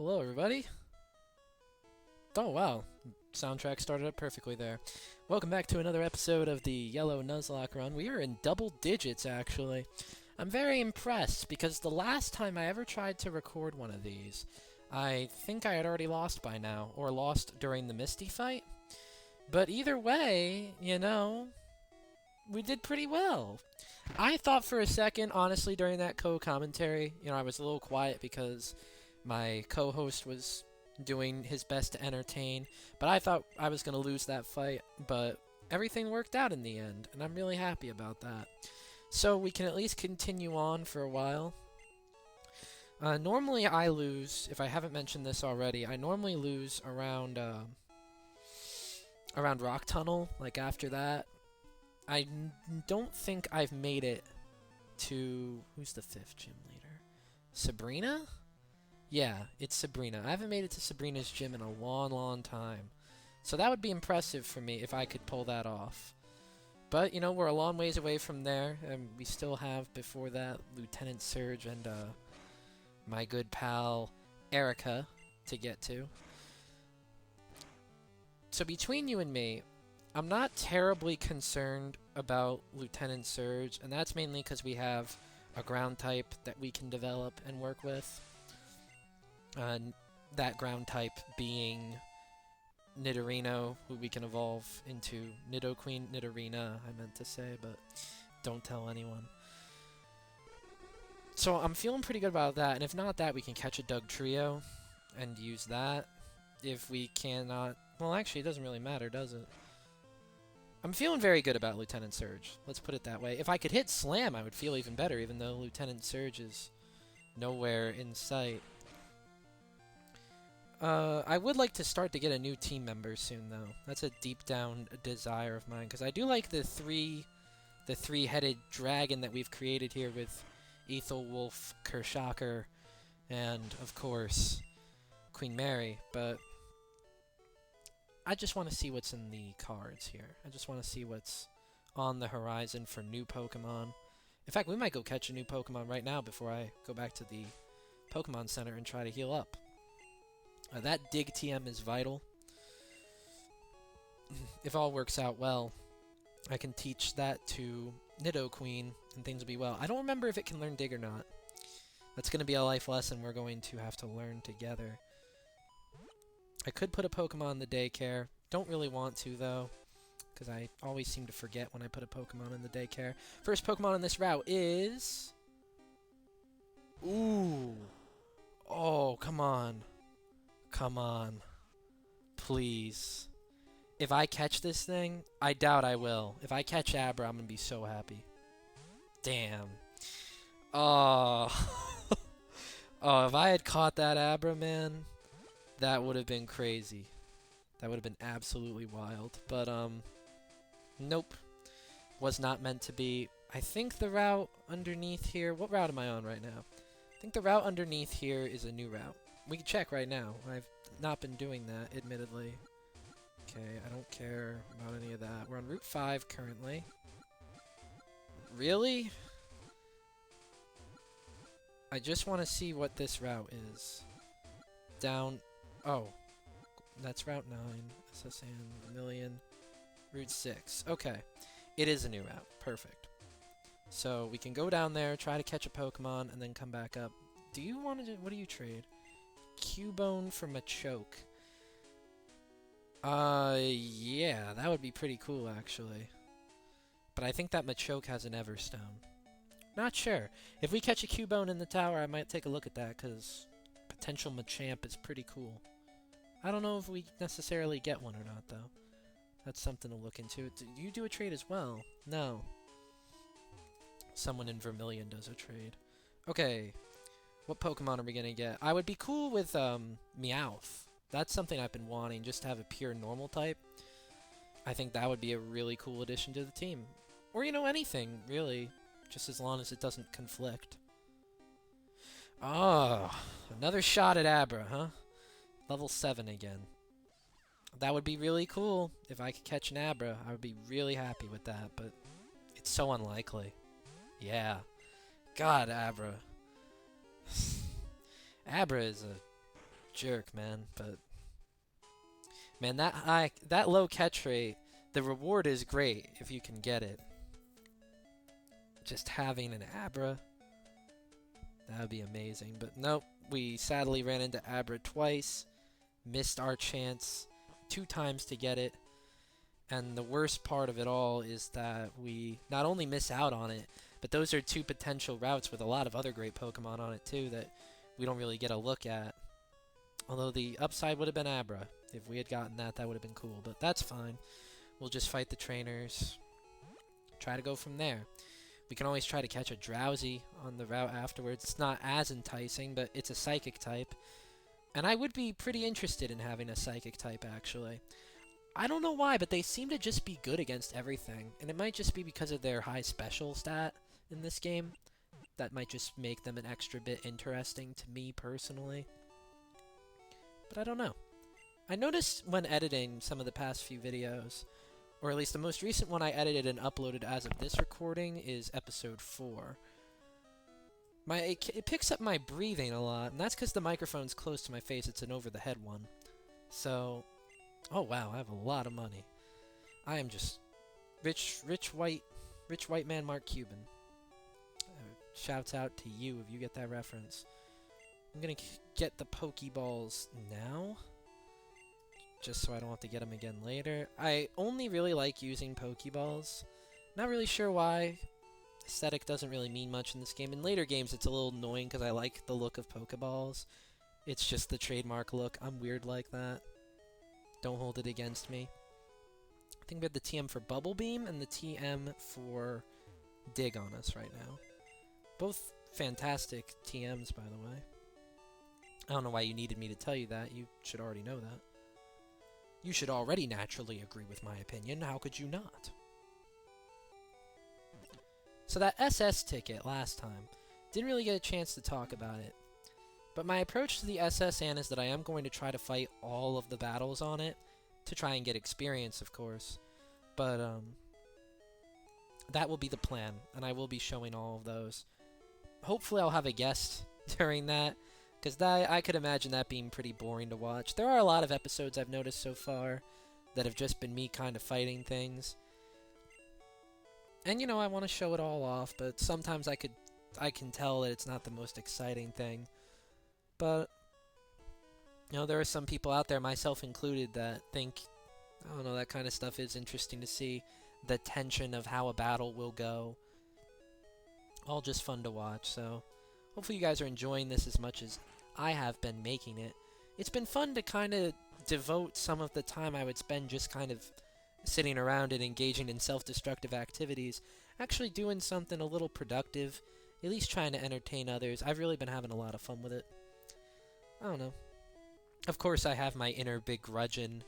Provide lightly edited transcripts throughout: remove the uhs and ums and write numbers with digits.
Hello, everybody. Oh, wow. Soundtrack started up perfectly there. Welcome back to another episode of the Yellow Nuzlocke run. We are in double digits, actually. I'm very impressed because the last time I ever tried to record one of these, I think I had already lost by now, or lost during the Misty fight. But either way, we did pretty well. I thought for a second, honestly, during that co-commentary, I was a little quiet because my co-host was doing his best to entertain, but I thought I was going to lose that fight, but everything worked out in the end, and I'm really happy about that. So we can at least continue on for a while. Normally I lose, if I haven't mentioned this already, I normally lose around Rock Tunnel, like after that. I don't think I've made it to... Who's the 5th gym leader? Sabrina? Yeah, it's Sabrina. I haven't made it to Sabrina's gym in a long, long time. So that would be impressive for me if I could pull that off. But, we're a long ways away from there, and we still have, before that, Lieutenant Surge and my good pal Erica to get to. So between you and me, I'm not terribly concerned about Lieutenant Surge, and that's mainly because we have a ground type that we can develop and work with. That ground type being Nidorino, who we can evolve into Nidoqueen, Nidorina, I meant to say, but don't tell anyone. So I'm feeling pretty good about that, and if not that, we can catch a Dugtrio and use that. If we cannot... Well, actually, it doesn't really matter, does it? I'm feeling very good about Lieutenant Surge. Let's put it that way. If I could hit Slam, I would feel even better, even though Lieutenant Surge is nowhere in sight. I would like to start to get a new team member soon, though. That's a deep down desire of mine, because I do like the three-headed dragon that we've created here with Ethelwolf, Kershaker, and, of course, Queen Mary, but I just want to see what's in the cards here. I just want to see what's on the horizon for new Pokemon. In fact, we might go catch a new Pokemon right now before I go back to the Pokemon Center and try to heal up. That Dig TM is vital. If all works out well, I can teach that to Nidoqueen and things will be well. I don't remember if it can learn Dig or not. That's going to be a life lesson we're going to have to learn together. I could put a Pokemon in the daycare. Don't really want to, though, because I always seem to forget when I put a Pokemon in the daycare. First Pokemon on this route is... Ooh. Oh, come on. Come on. Please. If I catch this thing, I doubt I will. If I catch Abra, I'm going to be so happy. Damn. Oh. Oh, if I had caught that Abra, man, that would have been crazy. That would have been absolutely wild. But, nope. Was not meant to be. I think the route underneath here... What route am I on right now? I think the route underneath here is a new route. We can check right now. I've not been doing that, admittedly. Okay, I don't care about any of that. We're on Route 5 currently. Really? I just want to see what this route is. Down... Oh. That's Route 9. SSN, Million. Route 6. Okay. It is a new route. Perfect. So, we can go down there, try to catch a Pokemon, and then come back up. Do you want to do... What do you trade? Cubone for Machoke. Yeah, that would be pretty cool, actually. But I think that Machoke has an Everstone. Not sure. If we catch a Cubone in the tower, I might take a look at that, because potential Machamp is pretty cool. I don't know if we necessarily get one or not, though. That's something to look into. Do you do a trade as well? No. Someone in Vermilion does a trade. Okay. What Pokemon are we gonna get? I would be cool with, Meowth. That's something I've been wanting, just to have a pure normal type. I think that would be a really cool addition to the team. Or, anything, really. Just as long as it doesn't conflict. Oh, another shot at Abra, huh? Level 7 again. That would be really cool. If I could catch an Abra, I would be really happy with that, but it's so unlikely. Yeah. God, Abra. Abra is a jerk, man. But man, that low catch rate, the reward is great if you can get it. Just having an Abra, that would be amazing. But nope, we sadly ran into Abra twice, missed our chance 2 times to get it. And the worst part of it all is that we not only miss out on it, but those are 2 potential routes with a lot of other great Pokemon on it too that we don't really get a look at. Although the upside would have been Abra. If we had gotten that, that would have been cool. But that's fine. We'll just fight the trainers. Try to go from there. We can always try to catch a Drowsy on the route afterwards. It's not as enticing, but it's a Psychic type. And I would be pretty interested in having a Psychic type, actually. I don't know why, but they seem to just be good against everything. And it might just be because of their high special stat in this game. That might just make them an extra bit interesting to me personally. But I don't know. I noticed when editing some of the past few videos, or at least the most recent one I edited and uploaded as of this recording is episode 4. It picks up my breathing a lot, and that's because the microphone's close to my face. It's an over-the-head one. So, oh wow, I have a lot of money. I am just rich white man Mark Cuban. Shouts out to you if you get that reference. I'm gonna get the Pokeballs now, just so I don't have to get them again later. I only really like using Pokeballs. Not really sure why. Aesthetic doesn't really mean much in this game. In later games, it's a little annoying because I like the look of Pokeballs. It's just the trademark look. I'm weird like that. Don't hold it against me. I think we have the TM for Bubble Beam and the TM for Dig on us right now. Both fantastic TMs, by the way. I don't know why you needed me to tell you that. You should already know that. You should already naturally agree with my opinion. How could you not? So that SS ticket last time, didn't really get a chance to talk about it. But my approach to the SS Ann is that I am going to try to fight all of the battles on it, to try and get experience, of course. But, that will be the plan, and I will be showing all of those. Hopefully I'll have a guest during that, because I could imagine that being pretty boring to watch. There are a lot of episodes I've noticed so far that have just been me kind of fighting things. And, you know, I want to show it all off, but sometimes I can tell that it's not the most exciting thing. But, you know, there are some people out there, myself included, that think, I don't know, that kind of stuff is interesting to see. The tension of how a battle will go. All just fun to watch, so hopefully you guys are enjoying this as much as I have been making it. It's been fun to kind of devote some of the time I would spend just kind of sitting around and engaging in self-destructive activities, actually doing something a little productive, at least trying to entertain others. I've really been having a lot of fun with it. I don't know. Of course, I have my inner begrudging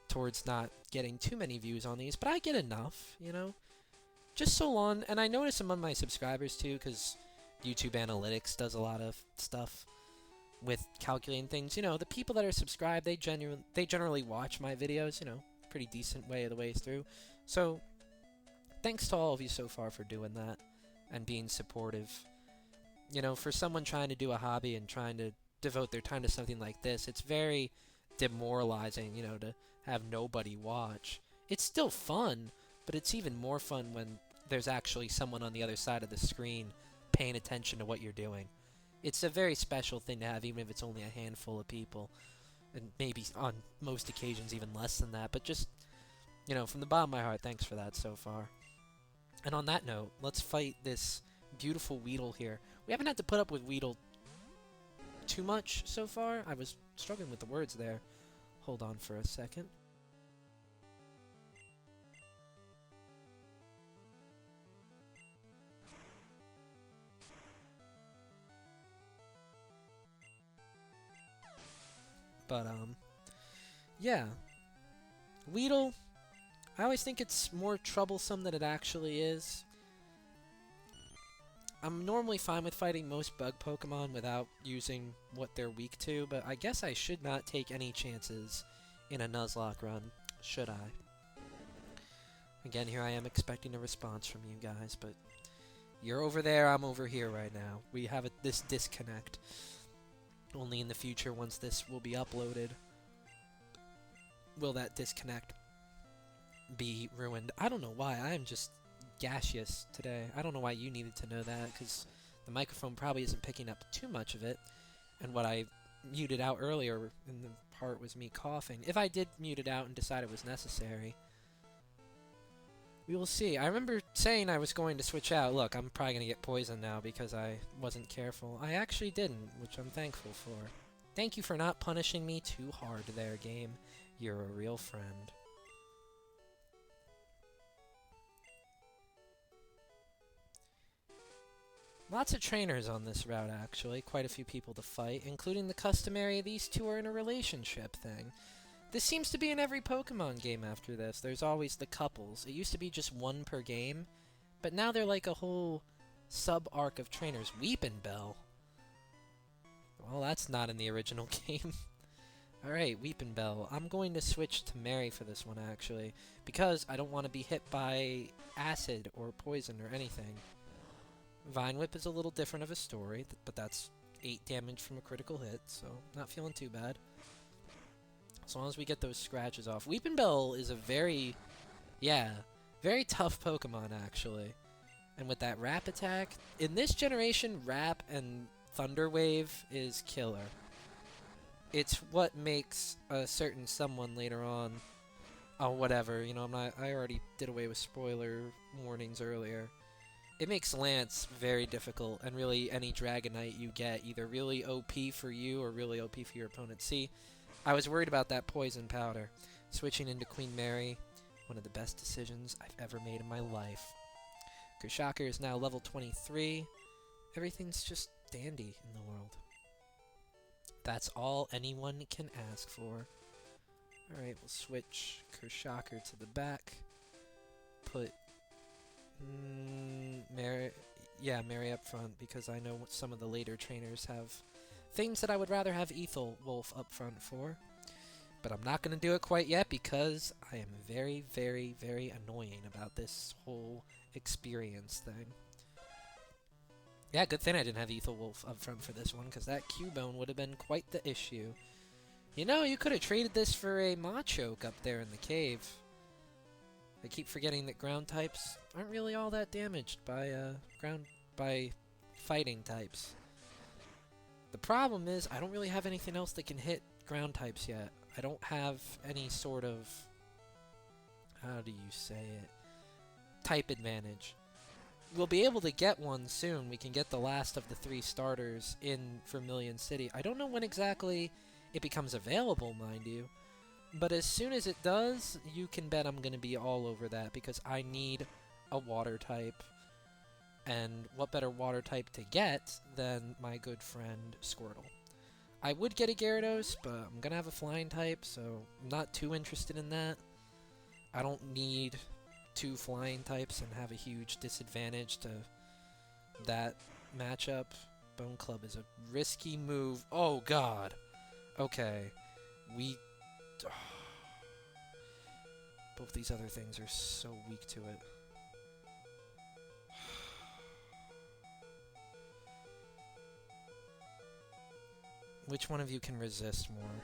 towards not getting too many views on these, but I get enough, you know? Just so long, and I notice among my subscribers too, because YouTube Analytics does a lot of stuff with calculating things. You know, the people that are subscribed, they generally watch my videos, you know, pretty decent way of the way through. So, thanks to all of you so far for doing that and being supportive. You know, for someone trying to do a hobby and trying to devote their time to something like this, it's very demoralizing, you know, to have nobody watch. It's still fun, but it's even more fun when there's actually someone on the other side of the screen paying attention to what you're doing. It's a very special thing to have, even if it's only a handful of people. And maybe on most occasions even less than that. But just, you know, from the bottom of my heart, thanks for that so far. And on that note, let's fight this beautiful Weedle here. We haven't had to put up with Weedle too much so far. I was struggling with the words there. Hold on for a second. But, yeah. Weedle, I always think it's more troublesome than it actually is. I'm normally fine with fighting most bug Pokemon without using what they're weak to, but I guess I should not take any chances in a Nuzlocke run, should I? Again, here I am expecting a response from you guys, but you're over there, I'm over here right now. We have this disconnect. Only in the future, once this will be uploaded, will that disconnect be ruined. I don't know why. I am just gaseous today. I don't know why you needed to know that, because the microphone probably isn't picking up too much of it. And what I muted out earlier in the part was me coughing. If I did mute it out and decide it was necessary, we will see. I remember saying I was going to switch out. Look, I'm probably going to get poisoned now because I wasn't careful. I actually didn't, which I'm thankful for. Thank you for not punishing me too hard there, game. You're a real friend. Lots of trainers on this route, actually. Quite a few people to fight, including the customary these two are in a relationship thing. This seems to be in every Pokemon game after this. There's always the couples. It used to be just one per game, but now they're like a whole sub-arc of trainers. Weepinbell. Well, that's not in the original game. Alright, Weepinbell. I'm going to switch to Mary for this one, actually, because I don't want to be hit by acid or poison or anything. Vine Whip is a little different of a story, but that's 8 damage from a critical hit, so not feeling too bad. As long as we get those scratches off. Weepinbell is a very tough Pokemon, actually. And with that Wrap attack, in this generation, Wrap and Thunder Wave is killer. It's what makes a certain someone later on, oh, whatever, you know, I already did away with spoiler warnings earlier. It makes Lance very difficult, and really any Dragonite you get, either really OP for you or really OP for your opponent. See, I was worried about that Poison Powder. Switching into Queen Mary, one of the best decisions I've ever made in my life. Chrysanth is now level 23. Everything's just dandy in the world. That's all anyone can ask for. Alright, we'll switch Chrysanth to the back. Put Mary up front, because I know some of the later trainers have things that I would rather have Ethel Wolf up front for. But I'm not going to do it quite yet because I am very, very, very annoying about this whole experience thing. Yeah, good thing I didn't have Ethel Wolf up front for this one, because that Cubone would have been quite the issue. You know, you could have traded this for a Machoke up there in the cave. I keep forgetting that ground types aren't really all that damaged by fighting types. The problem is I don't really have anything else that can hit ground types yet. I don't have any sort of, how do you say it, type advantage. We'll be able to get one soon. We can get the last of the 3 starters in Vermilion City. I don't know when exactly it becomes available, mind you. But as soon as it does, you can bet I'm going to be all over that, because I need a water type. And what better water type to get than my good friend Squirtle. I would get a Gyarados, but I'm going to have a flying type, so I'm not too interested in that. I don't need 2 flying types and have a huge disadvantage to that matchup. Bone Club is a risky move. Oh, God. Okay. Both these other things are so weak to it. Which one of you can resist more?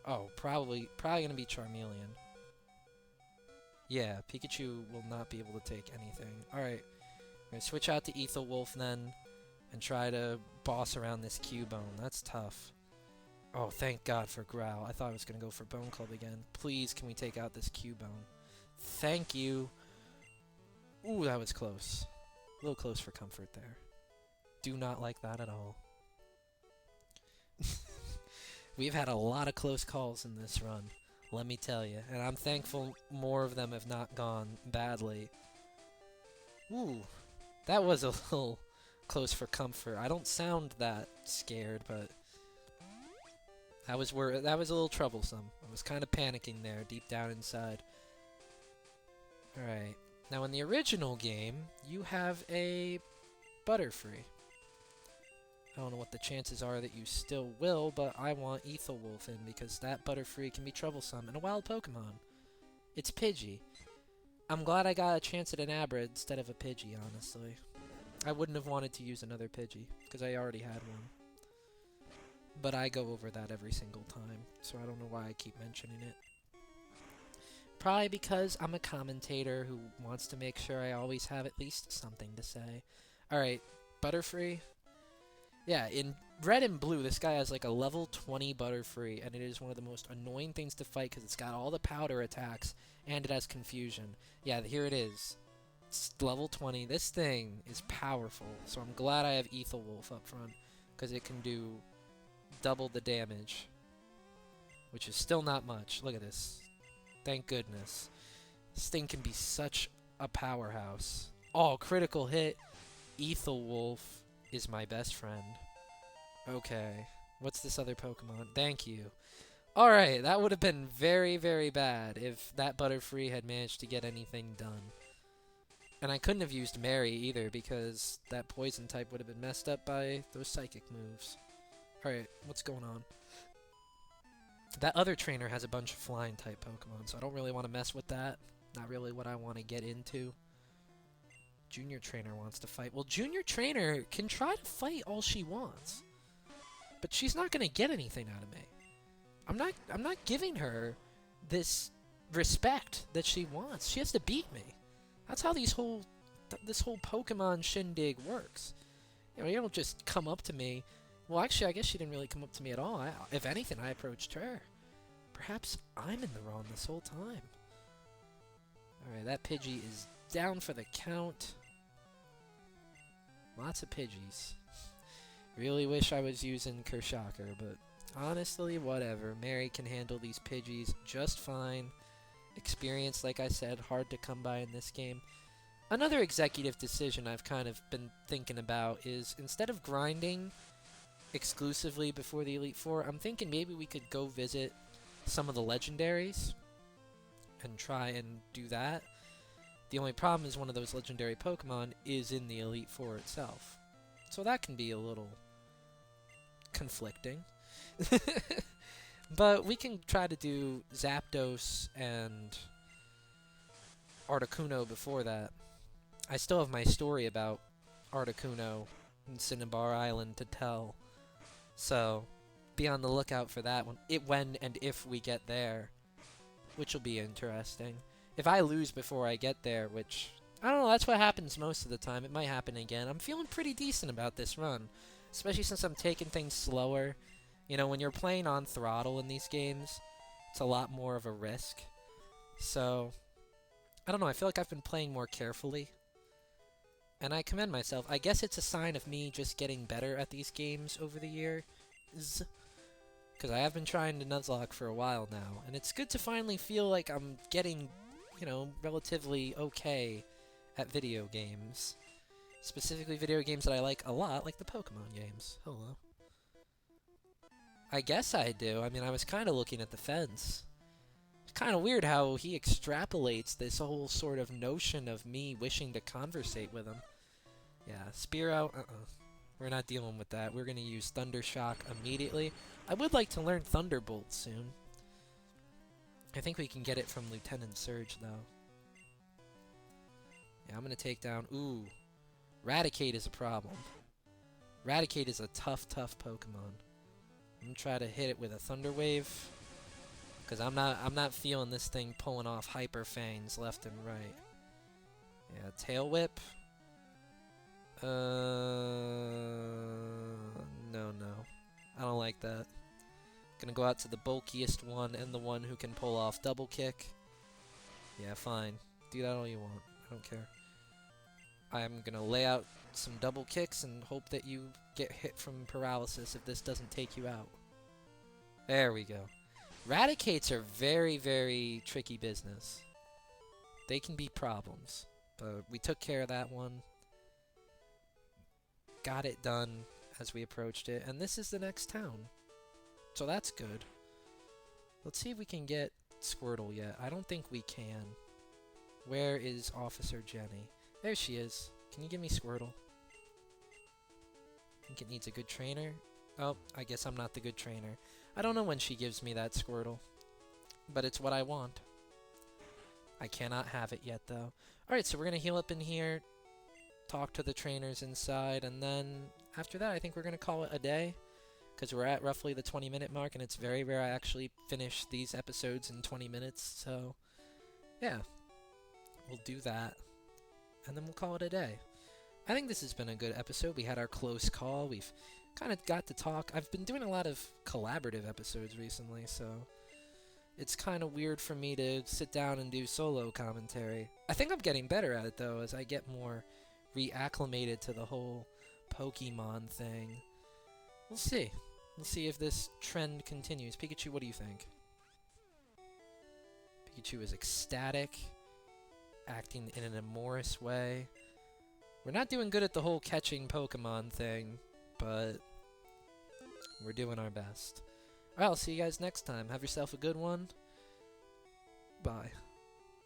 Oh, probably gonna be Charmeleon. Yeah, Pikachu will not be able to take anything. Alright, I'm gonna switch out to Ethel Wolf then, and try to boss around this Cubone. That's tough. Oh, thank God for Growl. I thought I was gonna go for Bone Club again. Please, can we take out this Cubone? Thank you. Ooh, that was close. A little close for comfort there. Do not like that at all. We've had a lot of close calls in this run, let me tell you. And I'm thankful more of them have not gone badly. Ooh, that was a little close for comfort. I don't sound that scared, but that was a little troublesome. I was kind of panicking there deep down inside. Alright, now in the original game, you have a Butterfree. I don't know what the chances are that you still will, but I want Ethel Wolf in because that Butterfree can be troublesome and a wild Pokemon. It's Pidgey. I'm glad I got a chance at an Abra instead of a Pidgey, honestly. I wouldn't have wanted to use another Pidgey because I already had one. but I go over that every single time, so I don't know why I keep mentioning it. Probably because I'm a commentator who wants to make sure I always have at least something to say. Alright, Butterfree. Yeah, in red and blue, this guy has like a level 20 Butterfree, and it is one of the most annoying things to fight because it's got all the powder attacks, and it has confusion. Yeah, here it is. It's level 20. This thing is powerful, so I'm glad I have Ethelwolf up front, because it can do double the damage, which is still not much. Look at this. Thank goodness. This thing can be such a powerhouse. Oh, critical hit. Ethelwolf is my best friend. Okay. What's this other Pokemon? Thank you. Alright, that would have been very, very bad if that Butterfree had managed to get anything done. And I couldn't have used Mary either because that poison type would have been messed up by those psychic moves. Alright, what's going on? That other trainer has a bunch of flying type Pokemon, so I don't really want to mess with that. Not really what I want to get into. Junior Trainer wants to fight. Well, Junior Trainer can try to fight all she wants, but she's not going to get anything out of me. I'm not giving her this respect that she wants. She has to beat me. That's how this whole Pokemon shindig works. You know, you don't just come up to me. Well, actually, I guess she didn't really come up to me at all. If anything, I approached her. Perhaps I'm in the wrong this whole time. Alright, that Pidgey is down for the count. Lots of Pidgeys. Really wish I was using Kershaker, but honestly, whatever. Mary can handle these Pidgeys just fine. Experience, like I said, hard to come by in this game. Another executive decision I've kind of been thinking about is instead of grinding exclusively before the Elite Four, I'm thinking maybe we could go visit some of the legendaries and try and do that. The only problem is one of those legendary Pokemon is in the Elite Four itself. So that can be a little conflicting. But we can try to do Zapdos and Articuno before that. I still have my story about Articuno and Cinnabar Island to tell. So, be on the lookout for that one. When and if we get there, which will be interesting. If I lose before I get there, which, I don't know, that's what happens most of the time. It might happen again. I'm feeling pretty decent about this run, especially since I'm taking things slower. You know, when you're playing on throttle in these games, it's a lot more of a risk. So, I don't know, I feel like I've been playing more carefully. And I commend myself. I guess it's a sign of me just getting better at these games over the years. Because I have been trying to Nuzlocke for a while now. And it's good to finally feel like I'm getting, you know, relatively okay at video games. Specifically video games that I like a lot, like the Pokemon games. Hello. I guess I do. I mean, I was kind of looking at the fence. It's kind of weird how he extrapolates this whole sort of notion of me wishing to conversate with him. Yeah, Spearow, we're not dealing with that. We're going to use Thunder Shock immediately. I would like to learn Thunderbolt soon. I think we can get it from Lieutenant Surge, though. Yeah, I'm going to take down... Ooh, Raticate is a problem. Raticate is a tough, tough Pokemon. I'm gonna try to hit it with a Thunder Wave, because I'm not feeling this thing pulling off Hyper Fangs left and right. Yeah, Tail Whip. No. I don't like that. Gonna go out to the bulkiest one and the one who can pull off Double Kick. Yeah, fine. Do that all you want. I don't care. I'm gonna lay out some double kicks and hope that you get hit from paralysis if this doesn't take you out. There we go. Raticates are very, very tricky business. They can be problems. But we took care of that one. Got it done as we approached it. And this is the next town. So that's good. Let's see if we can get Squirtle yet. I don't think we can. Where is Officer Jenny? There she is. Can you give me Squirtle? Think it needs a good trainer? Oh, I guess I'm not the good trainer. I don't know when she gives me that Squirtle. But it's what I want. I cannot have it yet, though. Alright, so we're going to heal up in here. Talk to the trainers inside. And then, after that, I think we're going to call it a day. because we're at roughly the 20-minute mark, and it's very rare I actually finish these episodes in 20 minutes, so yeah, we'll do that, and then we'll call it a day. I think this has been a good episode. We had our close call. We've kind of got to talk. I've been doing a lot of collaborative episodes recently, so it's kind of weird for me to sit down and do solo commentary. I think I'm getting better at it, though, as I get more reacclimated to the whole Pokemon thing. We'll see. We'll see if this trend continues. Pikachu, what do you think? Pikachu is ecstatic, acting in an amorous way. We're not doing good at the whole catching Pokemon thing, but we're doing our best. Alright, I'll see you guys next time. Have yourself a good one. Bye.